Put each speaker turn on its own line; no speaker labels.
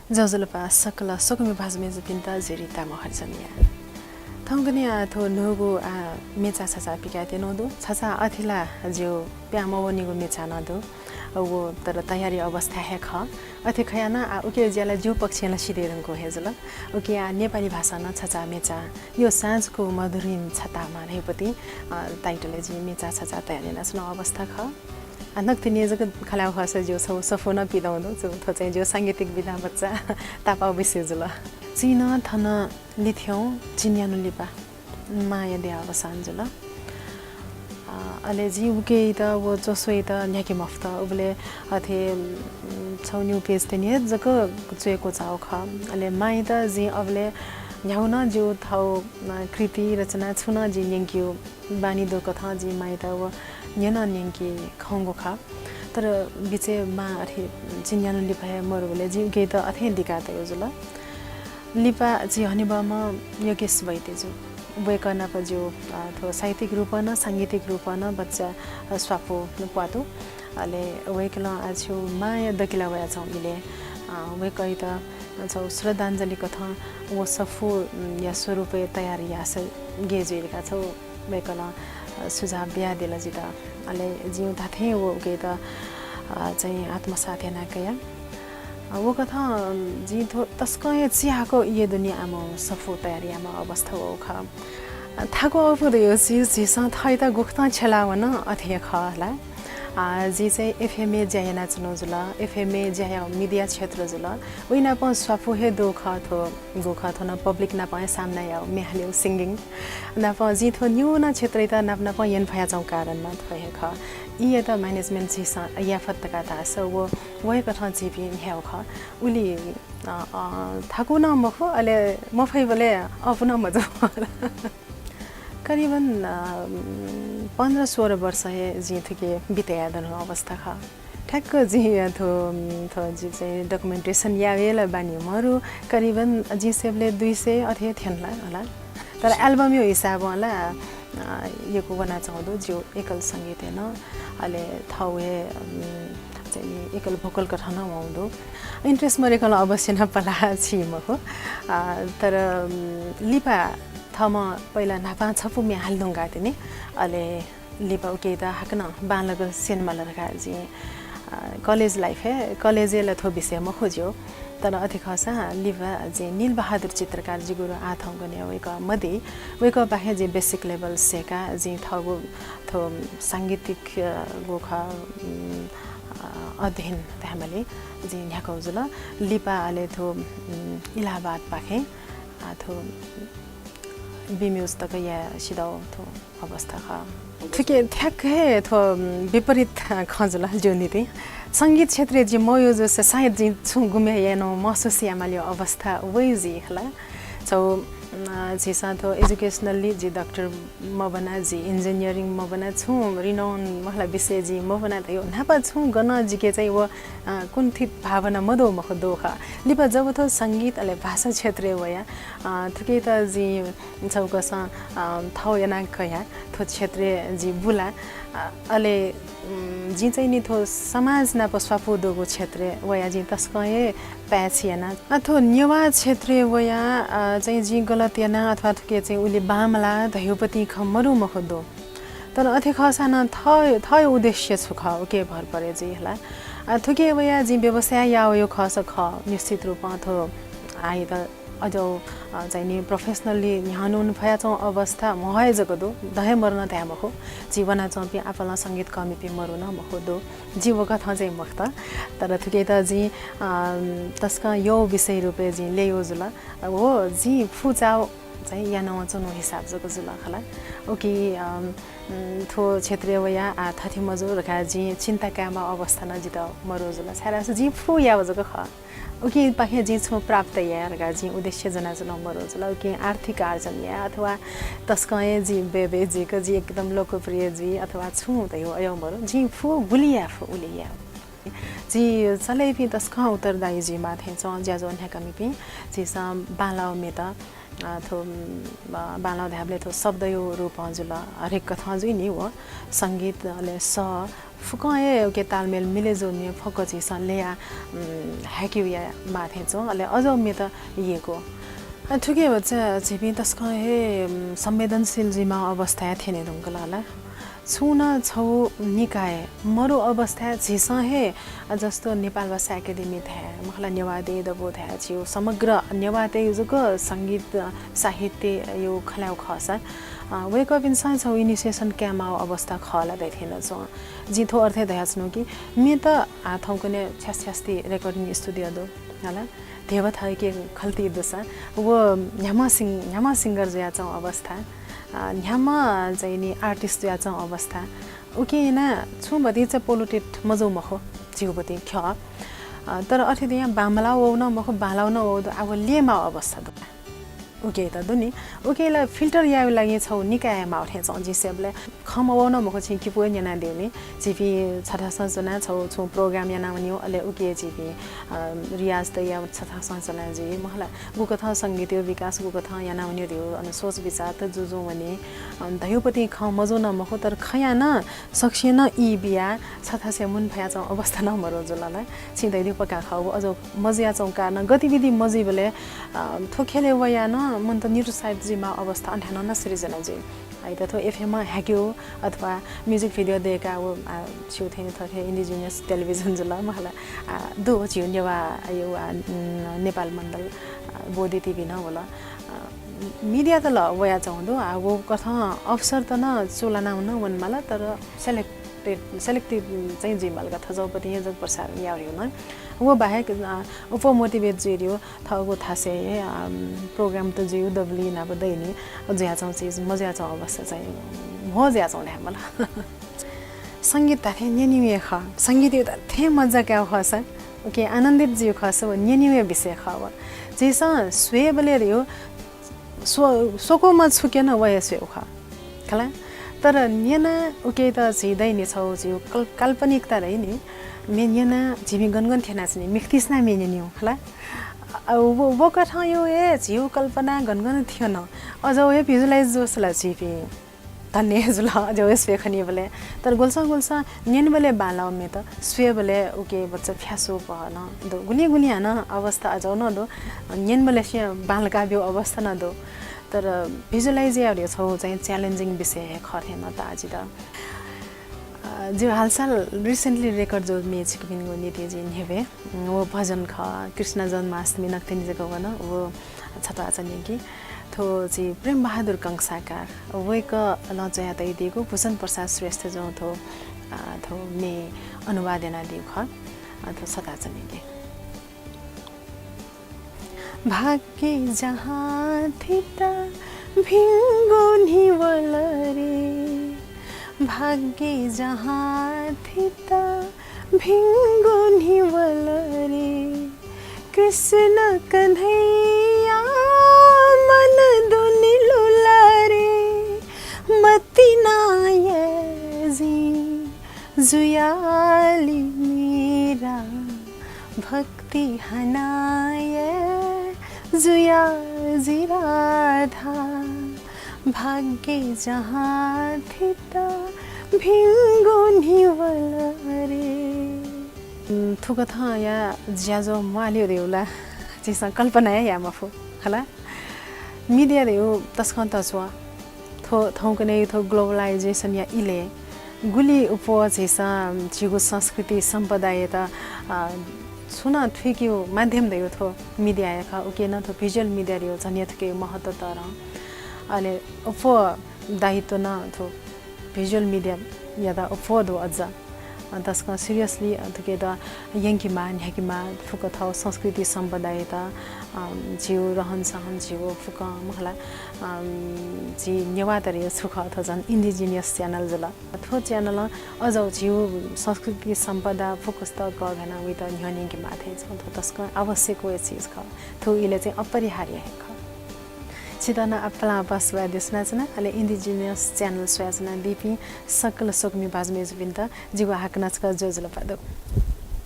저절바 sakala sokumi bazmezi pinta Rita Maharjan ya thongni a tho nogo a mecha chacha pikate nodo chacha athila जो प्यामवनी को मेचा न दो वो तर तयारी अवस्था है ख अथे खयाना आ उके ज्याला जो पक्षीला सिदेरन को हेजल उके आ नेपाली भाषा न छचा मेचा यो साँझको मधुरिम छतामा रहेपति टाइटलले जी मेचा छचा तयारी नस्न अवस्था ख नक्तिनी जग खला भाषा जो छ सफोना पिदाउँदो जो थ चाहिँ जो सांगीतिक विधा बच्चा तापा विसेजल चिन थन लिथ्यौ चिन्यानु लिपा माया दे अवसानजल अले जी उके त वो जसोइ त न्याके मफ्ता उबले अथे छौ न्यू पेज तने जक चेको चाउ ख अले माइ त जी अबले न्याउना जो थाउ कृति रचना छुना जी न्यंक्यु बानी दो कथा जी माइ त वो न्यना न्यंकी खंगो ख तर बिचे मा अथे चिन्यानु लिपाय मरुले जी उके त अथे दिकाते उजुल लिपा जी हनिबामा योगेश भइते जो वेकना पर जो थो साहित्यिक रूपना सांगीतिक रूपना बच्चा स्वापो पातो अले वेकला आछु माया दकिला वया छ मिले वेकै त छ श्रद्धाञ्जलि कथा वो सफु या स्वरूप तयारी यास गेजेका छ वेकला सुझाव बिया देला जिता अले जिउ थाथे वो के त चाहिँ आत्मसाथ हेना कया वो कथा जी थो तस्कय चियाको ये दुनियामा सफो तयारीमा अवस्था हो ख थाको उपदयो जी थाइता गुख्ता छलावन अथे खला जी चाहिँ एफएमए ज्याना चुनो जुल एफएमए ज्या मिडिया क्षेत्र जुल उइना प स्वाफो हे दो ख थो गोख थो न पब्लिक ना प सामना या मेहले सिंगिङ ना प जी थो न्यू ना क्षेत्र त नापना प यन भया जाउ कारण न थय ख इए त म्यानेजमेन्ट जी स या फतका था सो वो कथा जी भी ह्याउ ख उली थाको न मखो अले मफै बले अपना मजो करीबन 15-16 वर्ष है जी थके बिताया दन अवस्था खा ठ्याक्क जी थो जी चाहिँ डकुमेन्टेसन यावेला बानी मरु करीबन जी सेबले 200 अथे थेनला होला तर एल्बम यो हिसाब होला यो को बना चाहदो जो एकल संगीत हैन अले थावे चाहिँ एकल भोकल कथन आउँदो इन्ट्रेस्ट मरेकल अवश्य न पला छि मको तर लिपा थमा पहिला नापा छपु मे हाल्दुङ गातिने अले लिपा उके त हाकन बालग सेनमा लगा जी कॉलेज लाइफ है कॉलेज ले थो विषय म खोज्यो तर अति खासा लिपा जे नील बहादुर चित्रकार जी गुरु आथौ गने वेक मदे वेक बाहे जे बेसिक लेभल सेका जी थगो थो सांगीतिक गोखा अध्ययन हामीले जी न्याको जुल लिपा आले थो इलाहाबाद पाखे थो बिम्युज तक या सिदाउ थो अवस्था खा ठिकै ठ्याक है थो विपरीत खजुल जोनिते संगीत क्षेत्र जे म यो जस सायद जी छु गुमे यानो महसुस यामालियो अवस्था वइ जी हला सो जी साथो एजुकेशनली जी डॉक्टर म बना जी इंजीनियरिंग म बना छु रिनाउन महला विषय जी म बना त यो नापा छु गन जी के चाहिँ वो कुण्ठित भावना मदो मख दोखा लिपा जब थो संगीत अले भाषा क्षेत्र वया थुके त जी चौकस थौ याना कया थो क्षेत्र जी बुला अले जी चाहिँ नि थो समाज ना पस्वापु दोगो क्षेत्र वया जी तस्कए प्याछियाना अथवा नेवा क्षेत्र वया चाहिँ जी गलत याना अथवा थुके चाहिँ उले बामला धयोपति खमरु मखदो तर अथे खसाना थय उद्देश्य छु ख के भर परे जी हला थुके वया जी व्यवसाय या यो खस ख निश्चित रूपमा थो आइ त अझौ चाहिँ नि प्रोफेसनली न्यानुन भया छौ अवस्था महय जगदो दहे मर्न त्या मखो जीवना चम्पी आफला संगीत कमिपी मरुन मखोदो जीव कथा चाहिँ मख्त तर थुके त जी तस्का यो विषय रुपे जी लेयो जुला हो जी फुचाउ चाहिँ यानो चनो हिसाब जको जुला खला ओके थो क्षेत्रीय वया आ थथि मजो रखा जी चिन्ता कामा अवस्था न जित मरो जुला छारा जी फु या जको ख ओके पाखे जी छु प्राप्त या रगा जी उद्देश्य जना जना मरो जुला ओके आर्थिक आर्जन या अथवा तस्कए जी बेबे जी क जी एकदम लोकप्रिय जी अथवा छु त यो अयो मरो जी फु गुलिया फु उलिया जी चलै पि तस्का उत्तरदायी जी माथे छ ज्याजो न्याकमी पि जी सम बालाउ मेता थो बाला ध्याबले थो शब्द यो रूप हजुर हरेक कथा जुई नि हो संगीतले स फुकाए के तालमेल मिले जो नि फकची स लेया ह्याक्यु या माथे छ अले अझ मे त येको ठुके बच्चा छिपी तस्क हे संवेदनशील जिमा अवस्था थिएन रुङ्गलाला छुन छौ निकाय मरु अवस्था झिस हे जस्तो नेपाल भाषा एकाडेमी था मलाई नेवादे दबो था छियो समग्र नेवादे युजको संगीत साहित्य यो खलाउ खसा वेक अप इन्सान छौ इनिसिएसन क्यामा अवस्था खला दैथेन छ जिथो अर्थ दयाछनु कि मे त आथौको ने छ्यास्ती रेकर्डिङ स्टुडियो दो होला देव थाय के खल्ती दसा वो न्यामा सिंगर जया छ अवस्था न्यामा चाहिँ नि आर्टिस्ट जया छ अवस्था उके न छु बदि चाहिँ पोलिटेड मजौ मखो जिउबति ख तर अथे यहाँ बामला हो न मखो बालाउ न हो अब लेमा अवस्था दो उके त दुनी उकेला फिल्टर याउ लागि छौ निकायमा उठे छ जिसेबले खमव न मखो छि कि पोय जना देउनी जिपी छठा संजना छौ छु प्रोग्राम याना वनियो अले उके जिपी रियाज त या छठा संजना जी महला गुकथा संगीत विकास गुकथा याना वनियो दियो अनि सोच विचार त जुजु वनी दयुपति ख मजो न मखो तर खया न सक्सेन इ बिया छठा से मुन भया छ अवस्था न मरो जुलला छिदै दि पका खाउ अझ मजिया चौ कारण गतिविधि मजिबले थोखेले वया न मन त निरुसाइड जिमा अवस्था अन्ठान न सृजना जी आइता थो एफएम मा ह्याक्यो अथवा म्युजिक भिडियो देका वो छिउ थे थथे इन्डिजिनियस टेलिभिजन जुला महला दो छिउ नेवा यो नेपाल मण्डल बोधी टिभी न होला मिडिया त ल वया चाउँदो वो कथा अवसर त न चोला न वन मला तर सेलेक्टिभ चाहिँ जिमल कथा जौपति यहाँ जग प्रसारण यार्यो न वो बाहेक उप मोटिभेट जियो थगो थासे प्रोग्राम त जियो दबली नाब दैनी ज्या चाउ चीज मजा चाउ अवस्था चाहिँ हो ज्या चाउ मला संगीत त न्यनिवे ख संगीत त थे मजा क्या खस ओके आनन्दित जियो खस न्यनिवे विषय खव जेसा स्वे बले रियो सोको म छुकेन वय स्वे ख खला तर न्यना उके त छिदै नि छौ जियो काल्पनिकता रहे नि मेन्यना जिमी गनगन थिएन नि मिक्तिसना मेन्यनियो होला वो कथा यो ए जियो कल्पना गनगन थिएन अझ यो भिजुलाइज जोसला छिपी धन्य जुला जो स्वे खनी बले तर गोल्सा न्यन बले बालाउ मे त स्वे बले उके बच्चा फ्यासो पहन दो गुनी हन अवस्था अझौ न दो न्यन बले बाल काव्य अवस्था न दो तर भिजुलाइज याउ छौ चाहिँ च्यालेन्जिङ विषय खरेन त आज त जो हालसाल रिसेंटली रेकर्ड जो मेच किन नीति जी हेवे वो भजन ख कृष्ण जन्माष्टमी नक्तिनी जगह वन वो छटा चनि कि थो जी प्रेम बहादुर कंसाकार वेक लजया तै दिएको भूषण प्रसाद श्रेष्ठ जो थो मे अनुवादना दिउ ख थो छटा चनि कि भाग्य जहाँ थिता भिंगो निवलरे भाग्य जहाँ थिता भिंगो निवलरे कृष्ण कन्हैया मन दुनि लुलारे मति नाय जी जुयाली मेरा भक्ति हनाय जुया जी राधा भाग्य जहाँ थिता भिंगो निवलरे थुकथा या ज्याजो मालियो देउला जिसा कल्पना है या मफु हला मिडिया देउ तस्कन तस्वा थौ कने थौ ग्लोबलाइजेसन या इले गुली उप जिसा जिगो संस्कृति सम्पदाय त सुना थुक्यो माध्यम देउ थो मिडिया या उके न थो भिजुअल मिडिया देउ जनिया थके महत्व तर अले उप दायित्व न थो भिजुअल मिडिया या दा उप दो अझ तस्क सिरियसली थके त यंकीमा न्याकीमा फुक थौ संस्कृति सम्पदाय त जिउ रहन सहन जिउ फुक महला जी नेवातरी सुख अथवा जन इन्डिजिनियस च्यानल जला थो च्यानल अझौ जिउ संस्कृति सम्पदा फुकस्त गगना उ त न्याकी माथे छ तस्क आवश्यक वे चीज ख थो इले चाहिँ अपरिहार्य है ख चितना अपला बसवा देशना छना अले इन्डिजिनियस च्यानल स्वाजना दिपी सकल सोकमी बाजमेज बिन्ता जिवा हाकनाचका जोजला पादो